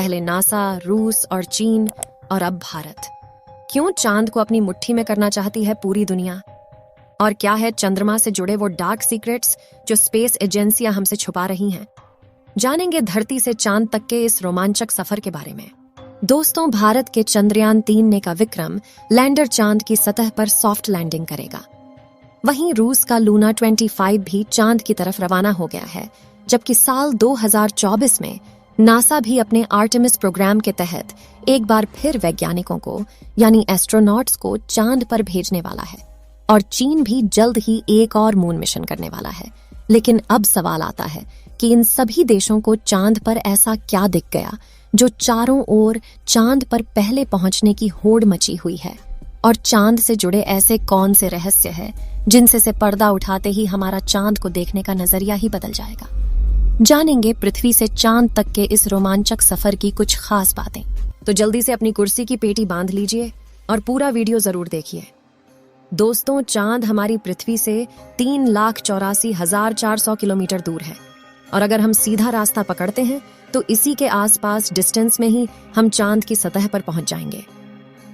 पहले नासा, रूस और चीन और अब भारत। क्यों चांद को अपनी मुट्ठी में करना चाहती है पूरी दुनिया? और क्या है चंद्रमा से जुड़े वो डार्क सीक्रेट्स जो स्पेस एजेंसियां हमसे छुपा रही हैं? जानेंगे धरती से चांद तक के इस रोमांचक सफर के बारे में। दोस्तों, भारत के चंद्रयान 3 ने का विक्रम लैंडर चांद की सतह पर सॉफ्ट लैंडिंग करेगा। वहीं रूस का लूना 25 भी चांद की तरफ रवाना हो गया है, जबकि साल 2024 में नासा भी अपने आर्टेमिस प्रोग्राम के तहत एक बार फिर वैज्ञानिकों को यानी एस्ट्रोनॉट्स को चांद पर भेजने वाला है। और चीन भी जल्द ही एक और मून मिशन करने वाला है। लेकिन अब सवाल आता है कि इन सभी देशों को चांद पर ऐसा क्या दिख गया जो चारों ओर चांद पर पहले पहुंचने की होड़ मची हुई है? और चांद से जुड़े ऐसे कौन से रहस्य हैं जिनसे से पर्दा उठाते ही हमारा चांद को देखने का नजरिया ही बदल जाएगा? जानेंगे पृथ्वी से चांद तक के इस रोमांचक सफर की कुछ खास बातें। तो जल्दी से अपनी कुर्सी की पेटी बांध लीजिए और पूरा वीडियो जरूर देखिए। दोस्तों, चांद हमारी पृथ्वी से 3,84,400 किलोमीटर दूर है और अगर हम सीधा रास्ता पकड़ते हैं तो इसी के आसपास डिस्टेंस में ही हम चांद की सतह पर पहुंच जाएंगे।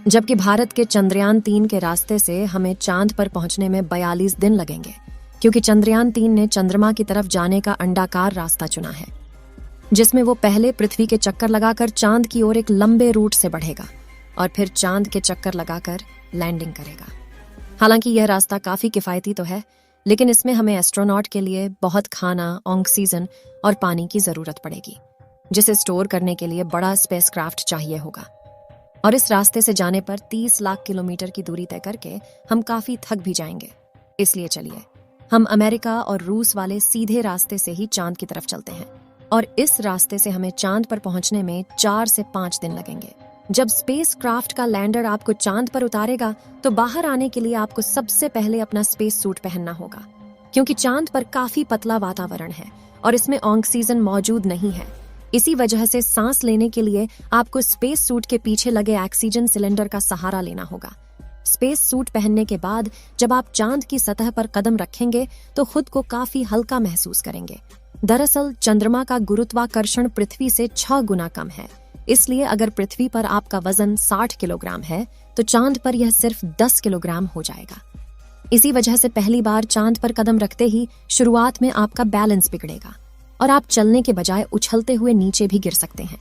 जबकि भारत के चंद्रयान 3 के रास्ते से हमें चांद पर पहुंचने में 42 दिन लगेंगे, क्योंकि चंद्रयान 3 ने चंद्रमा की तरफ जाने का अंडाकार रास्ता चुना है, जिसमें वो पहले पृथ्वी के चक्कर लगाकर चांद की ओर एक लंबे रूट से बढ़ेगा और फिर चांद के चक्कर लगाकर लैंडिंग करेगा। हालांकि यह रास्ता काफी किफायती तो है, लेकिन इसमें हमें एस्ट्रोनॉट के लिए बहुत खाना, ऑक्सीजन और पानी की जरूरत पड़ेगी, जिसे स्टोर करने के लिए बड़ा स्पेसक्राफ्ट चाहिए होगा। और इस रास्ते से जाने पर 30 लाख किलोमीटर की दूरी तय करके हम काफी थक भी जाएंगे। इसलिए चलिए हम अमेरिका और रूस वाले सीधे रास्ते से ही चांद की तरफ चलते हैं और इस रास्ते से हमें चांद पर पहुंचने में 4 से 5 दिन लगेंगे। जब स्पेस क्राफ्ट का लैंडर आपको चांद पर उतारेगा तो बाहर आने के लिए आपको सबसे पहले अपना स्पेस सूट पहनना होगा, क्योंकि चांद पर काफी पतला वातावरण है और इसमें ऑक्सीजन मौजूद नहीं है। इसी वजह से सांस लेने के लिए आपको स्पेस सूट के पीछे लगे ऑक्सीजन सिलेंडर का सहारा लेना होगा। स्पेस सूट पहनने के बाद जब आप चांद की सतह पर कदम रखेंगे तो खुद को काफी हल्का महसूस करेंगे। दरअसल चंद्रमा का गुरुत्वाकर्षण पृथ्वी से 6 गुना कम है, इसलिए अगर पृथ्वी पर आपका वजन 60 किलोग्राम है तो चांद पर यह सिर्फ 10 किलोग्राम हो जाएगा। इसी वजह से पहली बार चांद पर कदम रखते ही शुरुआत में आपका बैलेंस बिगड़ेगा और आप चलने के बजाय उछलते हुए नीचे भी गिर सकते हैं।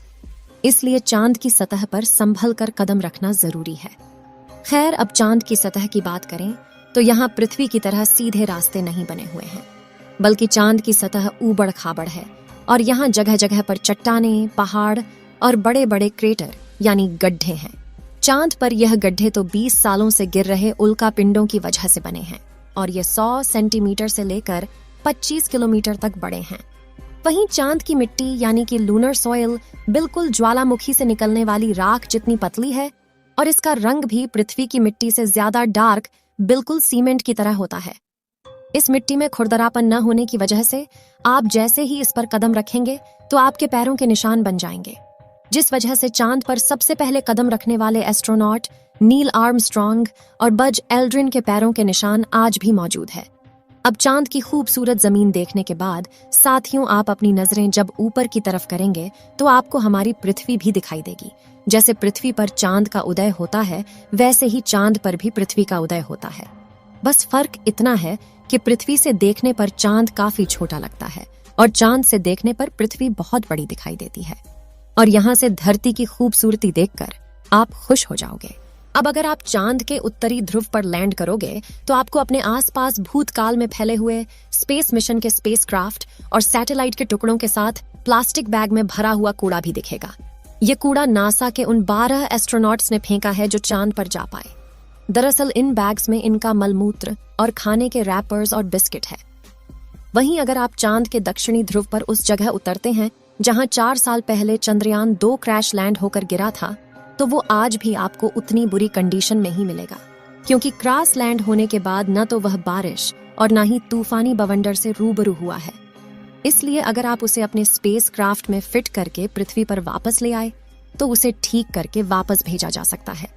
इसलिए चांद की सतह पर संभल कर कदम रखना जरूरी है। खैर, अब चांद की सतह की बात करें तो यहाँ पृथ्वी की तरह सीधे रास्ते नहीं बने हुए हैं, बल्कि चांद की सतह ऊबड़ खाबड़ है और यहाँ जगह जगह पर चट्टानें, पहाड़ और बड़े बड़े क्रेटर यानी गड्ढे हैं। चांद पर यह गड्ढे तो 20 सालों से गिर रहे उल्का पिंडों की वजह से बने हैं और ये 100 सेंटीमीटर से लेकर 25 किलोमीटर तक बड़े हैं। वहीं चांद की मिट्टी यानी कि लूनर सॉइल बिल्कुल ज्वालामुखी से निकलने वाली राख जितनी पतली है और इसका रंग भी पृथ्वी की मिट्टी से ज्यादा डार्क, बिल्कुल सीमेंट की तरह होता है। इस मिट्टी में खुरदरापन न होने की वजह से आप जैसे ही इस पर कदम रखेंगे तो आपके पैरों के निशान बन जाएंगे, जिस वजह से चांद पर सबसे पहले कदम रखने वाले एस्ट्रोनॉट नील आर्मस्ट्रॉन्ग और बज एल्ड्रिन के पैरों के निशान आज भी मौजूद है। अब चांद की खूबसूरत जमीन देखने के बाद साथियों, आप अपनी नजरें जब ऊपर की तरफ करेंगे तो आपको हमारी पृथ्वी भी दिखाई देगी। जैसे पृथ्वी पर चांद का उदय होता है, वैसे ही चांद पर भी पृथ्वी का उदय होता है। बस फर्क इतना है कि पृथ्वी से देखने पर चांद काफी छोटा लगता है और चांद से देखने पर पृथ्वी बहुत बड़ी दिखाई देती है। और यहाँ से धरती की खूबसूरती देखकर आप खुश हो जाओगे। अब अगर आप चांद के उत्तरी ध्रुव पर लैंड करोगे तो आपको अपने आसपास भूतकाल में फैले हुए स्पेस मिशन के स्पेसक्राफ्ट और सैटेलाइट के टुकड़ों के साथ प्लास्टिक बैग में भरा हुआ कूड़ा भी दिखेगा। ये कूड़ा नासा के उन 12 एस्ट्रोनॉट्स ने फेंका है जो चांद पर जा पाए। दरअसल इन बैग्स में इनका मलमूत्र और खाने के रैपर्स और बिस्किट है। वहीं अगर आप चांद के दक्षिणी ध्रुव पर उस जगह उतरते हैं जहां 4 साल पहले चंद्रयान 2 क्रैश लैंड होकर गिरा था, तो वो आज भी आपको उतनी बुरी कंडीशन में ही मिलेगा, क्योंकि क्रैश लैंड होने के बाद न तो वह बारिश और न ही तूफानी बवंडर से रूबरू हुआ है। इसलिए अगर आप उसे अपने स्पेस क्राफ्ट में फिट करके पृथ्वी पर वापस ले आए तो उसे ठीक करके वापस भेजा जा सकता है।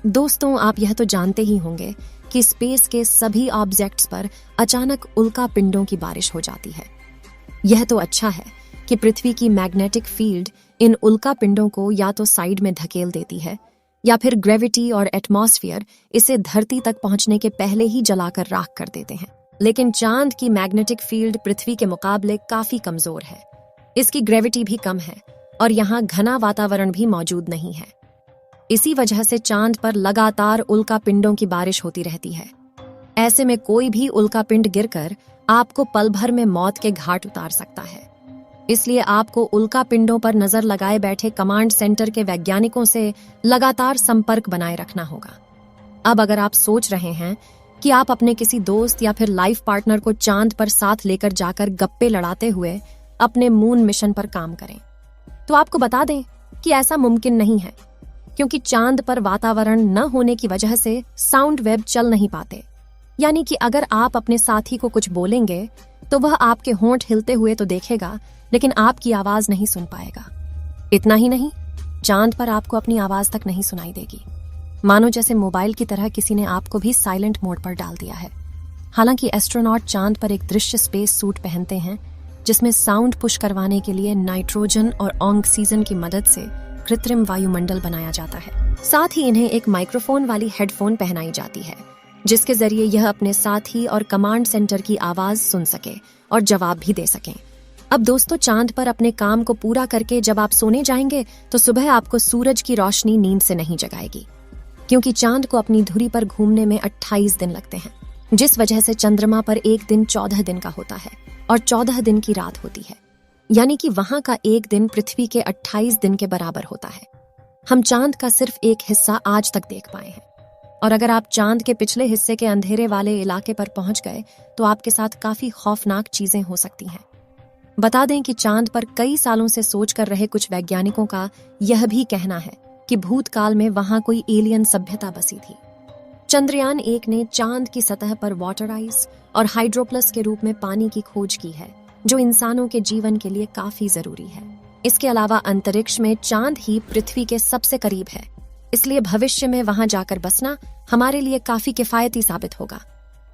दोस्तों, आप यह तो जानते ही होंगे कि स्पेस के सभी ऑब्जेक्ट्स पर अचानक उल्का पिंडों की बारिश हो जाती है। यह तो अच्छा है कि पृथ्वी की मैग्नेटिक फील्ड इन उल्का पिंडों को या तो साइड में धकेल देती है या फिर ग्रेविटी और एटमॉस्फेयर इसे धरती तक पहुंचने के पहले ही जलाकर राख कर देते हैं। लेकिन चांद की मैग्नेटिक फील्ड पृथ्वी के मुकाबले काफी कमजोर है। इसकी ग्रेविटी भी कम है और यहाँ घना वातावरण भी मौजूद नहीं है। इसी वजह से चांद पर लगातार उल्का पिंडों की बारिश होती रहती है। ऐसे में कोई भी उल्का पिंड गिरकर आपको पल भर में मौत के घाट उतार सकता है। इसलिए आपको उल्का पिंडों पर नजर लगाए बैठे कमांड सेंटर के वैज्ञानिकों से लगातार संपर्क बनाए रखना होगा। अब अगर आप सोच रहे हैं कि आप अपने किसी दोस्त या फिर लाइफ पार्टनर को चांद पर साथ लेकर जाकर गप्पे लड़ाते हुए अपने मून मिशन पर काम करें, तो आपको बता दें कि ऐसा मुमकिन नहीं है, क्योंकि चांद पर वातावरण न होने की वजह से साउंड वेव चल नहीं पाते। यानी कि अगर आप अपने साथी को कुछ बोलेंगे तो वह आपके होंठ हिलते हुए तो देखेगा, लेकिन आपकी आवाज नहीं सुन पाएगा। इतना ही नहीं, चांद पर आपको अपनी आवाज तक नहीं सुनाई देगी, मानो जैसे मोबाइल की तरह किसी ने आपको भी साइलेंट मोड पर डाल दिया है। हालांकि एस्ट्रोनॉट चांद पर एक दृश्य स्पेस सूट पहनते हैं जिसमें साउंड पुश करवाने के लिए नाइट्रोजन और ऑक्सीजन की मदद से कृत्रिम वायुमंडल बनाया जाता है। साथ ही इन्हें एक माइक्रोफोन वाली हेडफोन पहनाई जाती है जिसके जरिए यह अपने साथी और कमांड सेंटर की आवाज सुन सके और जवाब भी दे सकें। अब दोस्तों, चांद पर अपने काम को पूरा करके जब आप सोने जाएंगे तो सुबह आपको सूरज की रोशनी नींद से नहीं जगाएगी, क्योंकि चांद को अपनी धुरी पर घूमने में 28 दिन लगते हैं, जिस वजह से चंद्रमा पर एक दिन 14 दिन का होता है और 14 दिन की रात होती है। यानी कि वहां का एक दिन पृथ्वी के 28 दिन के बराबर होता है। हम चांद का सिर्फ एक हिस्सा आज तक देख पाए हैं, और अगर आप चांद के पिछले हिस्से के अंधेरे वाले इलाके पर पहुंच गए तो आपके साथ काफी खौफनाक चीजें हो सकती हैं। बता दें कि चांद पर कई सालों से सोच कर रहे कुछ वैज्ञानिकों का यह भी कहना है कि भूतकाल में वहां कोई एलियन सभ्यता बसी थी। चंद्रयान 1 ने चांद की सतह पर वाटर आइस और हाइड्रोप्लस के रूप में पानी की खोज की है, जो इंसानों के जीवन के लिए काफी जरूरी है। इसके अलावा अंतरिक्ष में चांद ही पृथ्वी के सबसे करीब है, इसलिए भविष्य में वहां जाकर बसना हमारे लिए काफी किफायती साबित होगा।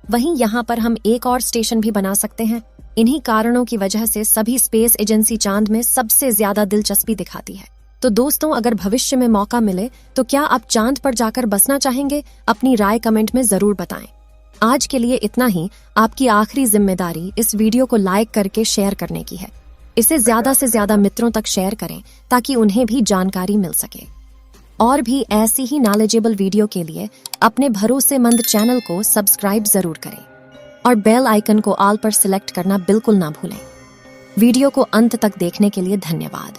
वहीं यहाँ पर हम एक और स्टेशन भी बना सकते हैं। इन्हीं कारणों की वजह से सभी स्पेस एजेंसी चांद में सबसे ज्यादा दिलचस्पी दिखाती है। तो दोस्तों, अगर भविष्य में मौका मिले तो क्या आप चांद पर जाकर बसना चाहेंगे? अपनी राय कमेंट में जरूर बताएं। आज के लिए इतना ही। आपकी आखिरी जिम्मेदारी इस वीडियो को लाइक करके शेयर करने की है। इसे ज्यादा से ज्यादा मित्रों तक शेयर करें ताकि उन्हें भी जानकारी मिल सके। और भी ऐसी ही नॉलेजेबल वीडियो के लिए अपने भरोसेमंद चैनल को सब्सक्राइब जरूर करें और बेल आइकन को ऑल पर सिलेक्ट करना बिल्कुल ना भूलें। वीडियो को अंत तक देखने के लिए धन्यवाद।